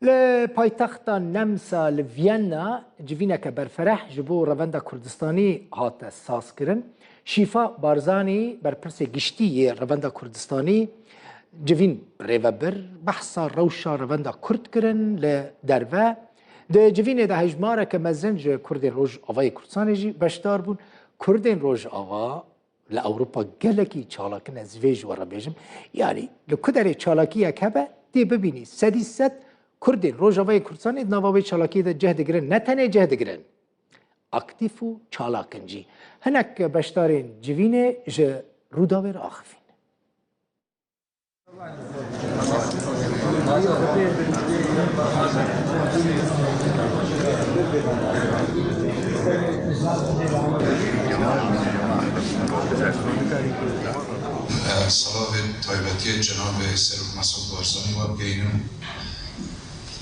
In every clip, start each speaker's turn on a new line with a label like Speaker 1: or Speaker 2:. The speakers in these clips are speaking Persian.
Speaker 1: لپایتخت نمسا لوینا جوینا که برفرح جبو روندا کردستانی هات ساز کرن شیفا بارزانی برپرس گشتی روندا کردستانی جوین ریوبر بحثا روشا روندا کرد کرن لدروه ده جوین ده هجماره که مزنج کردین روژ آوای کردستانی جی بشتار بون کردین روژ آوا لأوروبا گلکی چالاکن از ویج ورا بیجم یعنی لکدر چالاکی اکبه دی ببینی سدی ست کردین روژاوای کردستانی نواوی چالاکی ده جهد گرن نه تنه جهد گرن اکتیف و چالاکن جی هنک بشتارین جوینه جه روداوی را آخفین
Speaker 2: صلاة طيبتي جناب سروک مسعود بارزانی و بگینم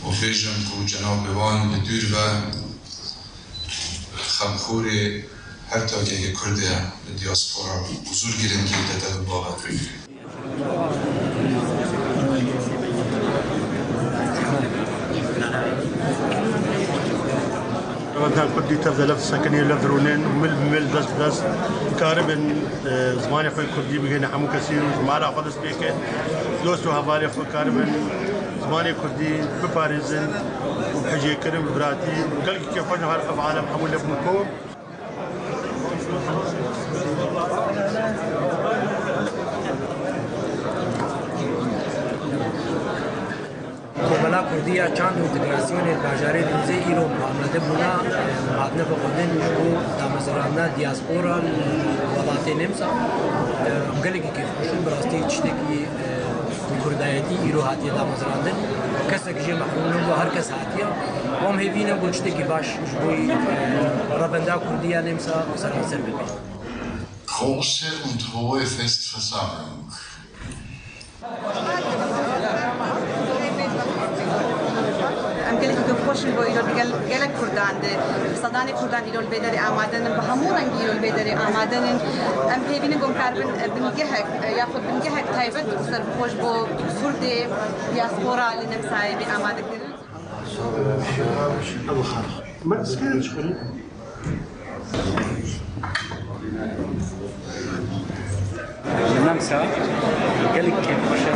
Speaker 2: و فیجم که جناب وان لدور و خمخور هر تاگه کرده دیاسپورا حضور گیرن که داده باقت بگیرن
Speaker 3: كان كردي تبدا لفظ سكنية لفظ رونين مل بس كاربن زماني خوي كردي بيجينا حمو كثير وزماني خلص بيك دوستو هفاري خوي كاربن زماني كردي بباريزن وحجي كرم براتي قال كيف فجنا هالقف عالم حمو لبنكم
Speaker 4: بلا کردیا چند انتگراسیون باجاری دیزه ایران آمده بونا مادن بخودن جو دامزرانه دیاسپورا ولاتی نمسا گلی که خوشون براستی چتکی کردایتی ایرو هاتی دامزراندن کسی که محروم و هر کس هاتیا هم هیوینه بول چتکی باش جوی رابنده کردیا نمسا سراسر ببین.
Speaker 2: Große und hohe Festversammlung.
Speaker 5: امکلی که خوشی با ایران گل کردند صدان کردند ایران بدری آمدن به همون رنگ ایران بدری آمدن ام پیبینه گم کردن بنگه یا خود بنگه تایبت سر خوش با کرد دیاسپورا لنمسای به آماده کردن.
Speaker 3: ابو خالد ما اسكت شغل
Speaker 6: نمسا قالك كيف مشى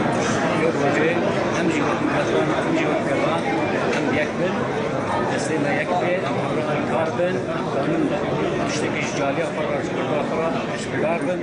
Speaker 6: يوروجي امشي بالكرتون امشي بالكرتون ام يكبر تسليم يكبر كاربن قانون تشتكي جاليه فرق اخرى كاربن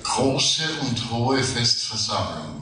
Speaker 2: Große und hohe Festversammlung.